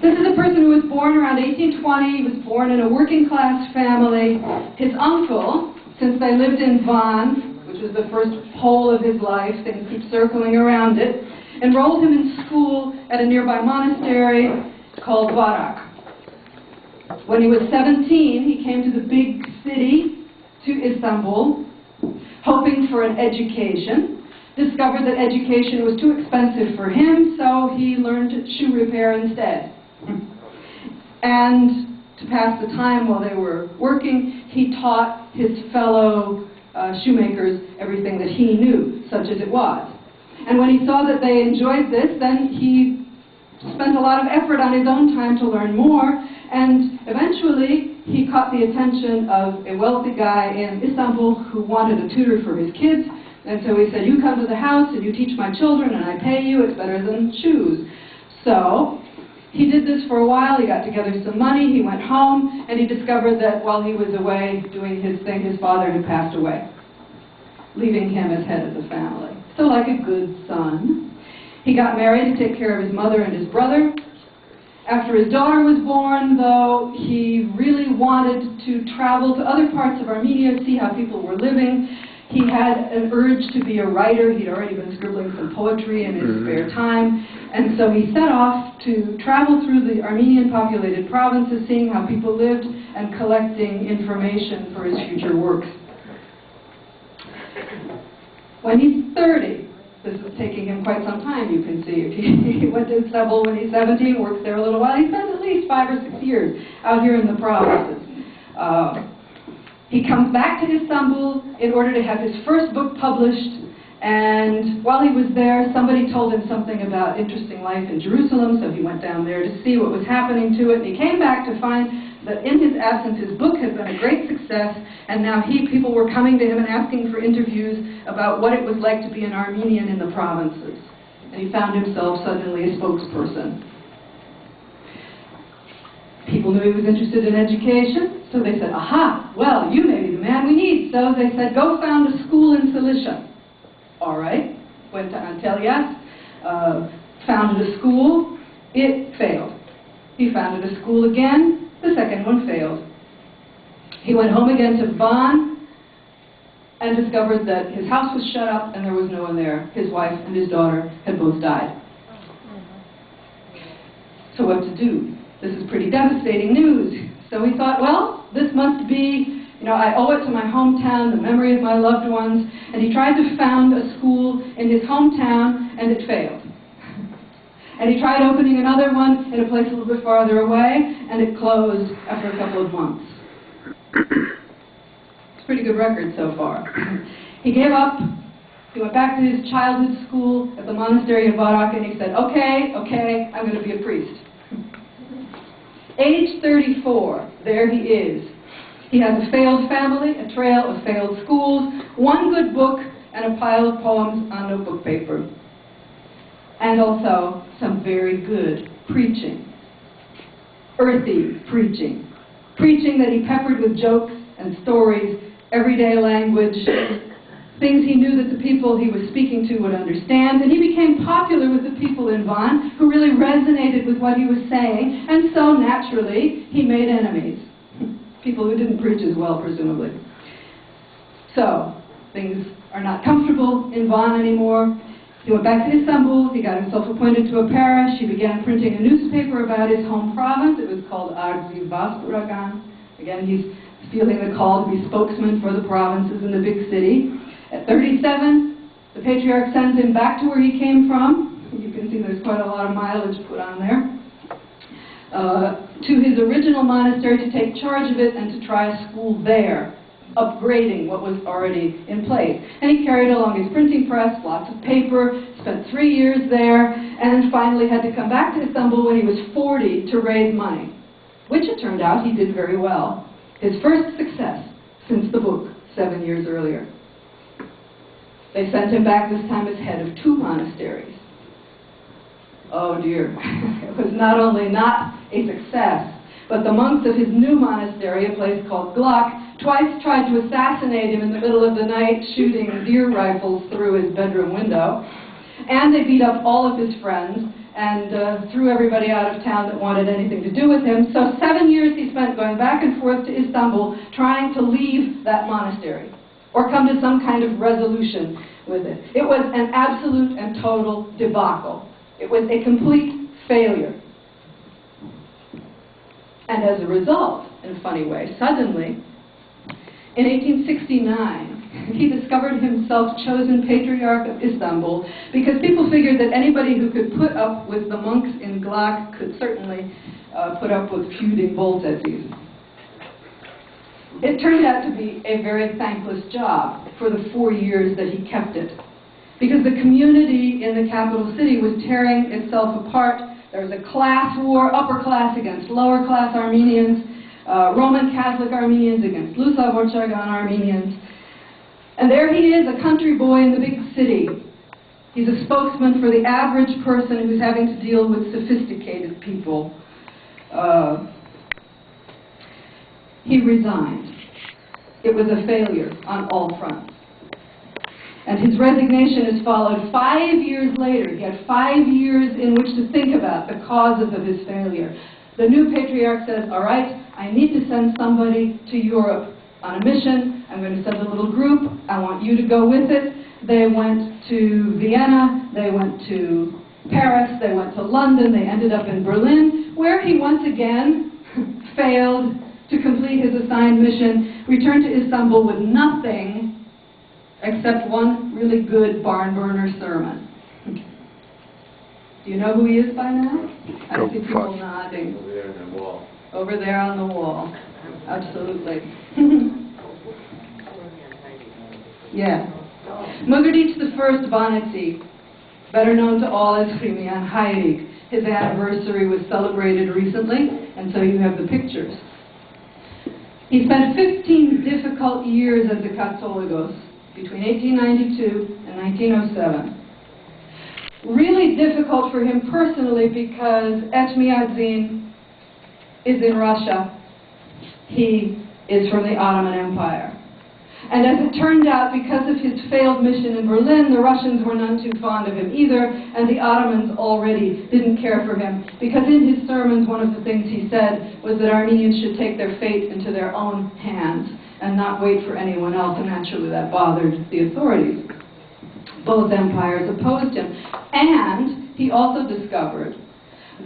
This is a person who was born around 1820. He was born in a working-class family. His uncle, since they lived in Van, which was the first pole of his life, things keep circling around it, enrolled him in school at a nearby monastery called Varak. When he was 17, he came to the big city, to Istanbul, hoping for an education. Discovered that education was too expensive for him, so he learned shoe repair instead. And to pass the time while they were working, he taught his fellow shoemakers everything that he knew, such as it was. And when he saw that they enjoyed this, then he spent a lot of effort on his own time to learn more, and eventually he caught the attention of a wealthy guy in Istanbul who wanted a tutor for his kids. And so he said, "You come to the house and you teach my children and I pay you, it's better than shoes." So he did this for a while. He got together some money, he went home, and he discovered that while he was away doing his thing, his father had passed away, leaving him as head of the family. So like a good son, he got married to take care of his mother and his brother. After his daughter was born, though, he really wanted to travel to other parts of Armenia, see how people were living. He had an urge to be a writer. He'd already been scribbling some poetry in his spare time. And so he set off to travel through the Armenian populated provinces, seeing how people lived and collecting information for his future works. When he's 30, this is taking him quite some time, you can see. If he went to Istanbul when he's 17, worked there a little while, he spent at least 5 or 6 years out here in the provinces. He comes back to Istanbul in order to have his first book published, and while he was there, somebody told him something about interesting life in Jerusalem, so he went down there to see what was happening to it, and he came back to find that in his absence, his book had been a great success, and now people were coming to him and asking for interviews about what it was like to be an Armenian in the provinces. And he found himself suddenly a spokesperson. People knew he was interested in education, so they said, "Aha, well, you may be the man we need." So they said, "Go found a school in Cilicia." All right, went to Antelias, founded a school. It failed. He founded a school again. The second one failed. He went home again to Van and discovered that his house was shut up and there was no one there. His wife and his daughter had both died. So what to do? This is pretty devastating news. So he thought, well, this must be, I owe it to my hometown, the memory of my loved ones. And he tried to found a school in his hometown, and it failed. And he tried opening another one in a place a little bit farther away, and it closed after a couple of months. It's a pretty good record so far. He gave up. He went back to his childhood school at the monastery of Varak, and he said, okay, I'm going to be a priest. Age 34, there he is. He has a failed family, a trail of failed schools, one good book, and a pile of poems on notebook paper. And also some very good preaching. Earthy preaching. Preaching that he peppered with jokes and stories, everyday language, things he knew that the people he was speaking to would understand. And he became popular with the people in Van who really resonated with what he was saying. And so, naturally, he made enemies. People who didn't preach as well, presumably. So, things are not comfortable in Van anymore. He went back to Istanbul, he got himself appointed to a parish, he began printing a newspaper about his home province. It was called Arzi Vaspuragan. Again, he's feeling the call to be spokesman for the provinces in the big city. At 37, the patriarch sends him back to where he came from. You can see there's quite a lot of mileage put on there. To his original monastery to take charge of it and to try a school there, upgrading what was already in place. And he carried along his printing press, lots of paper, spent 3 years there, and finally had to come back to Istanbul when he was 40 to raise money, which it turned out he did very well. His first success since the book 7 years earlier. They sent him back this time as head of 2 monasteries. Oh dear, it was not only not a success, but the monks of his new monastery, a place called Glock, twice tried to assassinate him in the middle of the night, shooting deer rifles through his bedroom window. And they beat up all of his friends, and threw everybody out of town that wanted anything to do with him. So 7 years he spent going back and forth to Istanbul trying to leave that monastery or come to some kind of resolution with it. It was an absolute and total debacle. It was a complete failure. And as a result, in a funny way, suddenly, in 1869, he discovered himself chosen Patriarch of Istanbul because people figured that anybody who could put up with the monks in Glak could certainly put up with feuding Boltezis. It turned out to be a very thankless job for the 4 years that he kept it, because the community in the capital city was tearing itself apart. There was a class war, upper class against lower class Armenians, Roman Catholic Armenians against Lusa-Vorchagan Armenians. And there he is, a country boy in the big city. He's a spokesman for the average person who's having to deal with sophisticated people. He resigned. It was a failure on all fronts. And his resignation is followed 5 years later. He had 5 years in which to think about the causes of his failure. The new patriarch says, all right, I need to send somebody to Europe on a mission. I'm going to send a little group. I want you to go with it. They went to Vienna. They went to Paris. They went to London. They ended up in Berlin, where he once again failed to complete his assigned mission, returned to Istanbul with nothing except one really good barn burner sermon. Do you know who he is by now? I see people nodding. Over there on the wall. Over there on the wall. Absolutely. Yeah. Mugardich I Vanity, better known to all as Khirimian Hayrig. His anniversary was celebrated recently, and so you have the pictures. He spent 15 difficult years as a Catholicos between 1892 and 1907. Really difficult for him personally because Etchmiadzin is in Russia. He is from the Ottoman Empire. And as it turned out, because of his failed mission in Berlin, the Russians were none too fond of him either, and the Ottomans already didn't care for him, because in his sermons, one of the things he said was that Armenians should take their fate into their own hands and not wait for anyone else, and naturally that bothered the authorities. Both empires opposed him. And he also discovered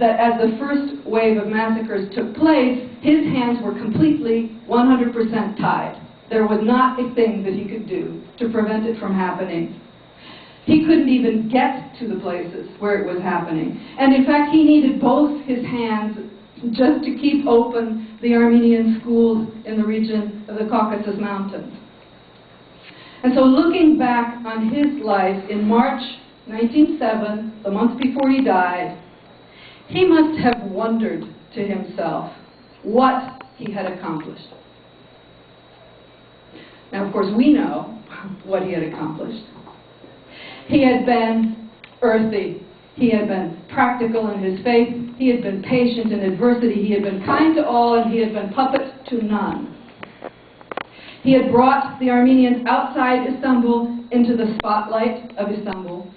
that as the first wave of massacres took place, his hands were completely 100% tied. There was not a thing that he could do to prevent it from happening. He couldn't even get to the places where it was happening. And in fact, he needed both his hands just to keep open the Armenian schools in the region of the Caucasus Mountains. And so looking back on his life in March 1907, the month before he died, he must have wondered to himself what he had accomplished. Now, of course, we know what he had accomplished. He had been earthy. He had been practical in his faith. He had been patient in adversity. He had been kind to all, and he had been puppet to none. He had brought the Armenians outside Istanbul into the spotlight of Istanbul.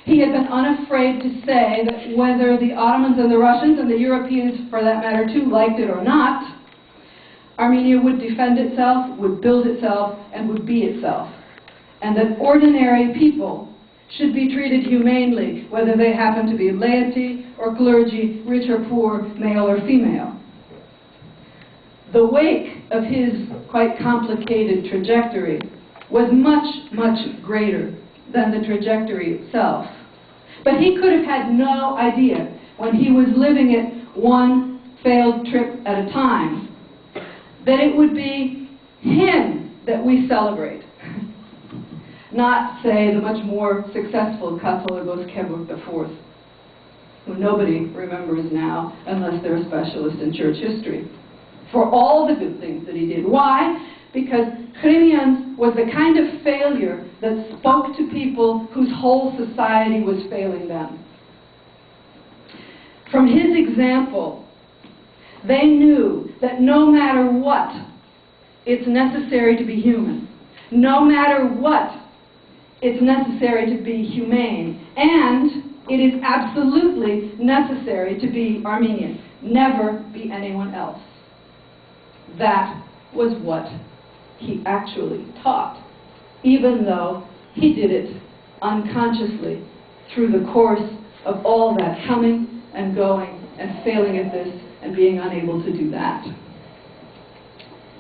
He had been unafraid to say that whether the Ottomans and the Russians and the Europeans, for that matter too, liked it or not, Armenia would defend itself, would build itself, and would be itself. And that ordinary people should be treated humanely, whether they happen to be laity or clergy, rich or poor, male or female. The wake of his quite complicated trajectory was much, much greater than the trajectory itself. But he could have had no idea, when he was living it one failed trip at a time, that it would be him that we celebrate. Not, say, the much more successful Catholicos Kevork IV, who nobody remembers now unless they're a specialist in church history, for all the good things that he did. Why? Because Khirimian was the kind of failure that spoke to people whose whole society was failing them. From his example, they knew that no matter what, it's necessary to be human. No matter what, it's necessary to be humane. And It is absolutely necessary to be Armenian. Never be anyone else. That was what he actually taught, even though he did it unconsciously through the course of all that coming and going and failing at this and being unable to do that.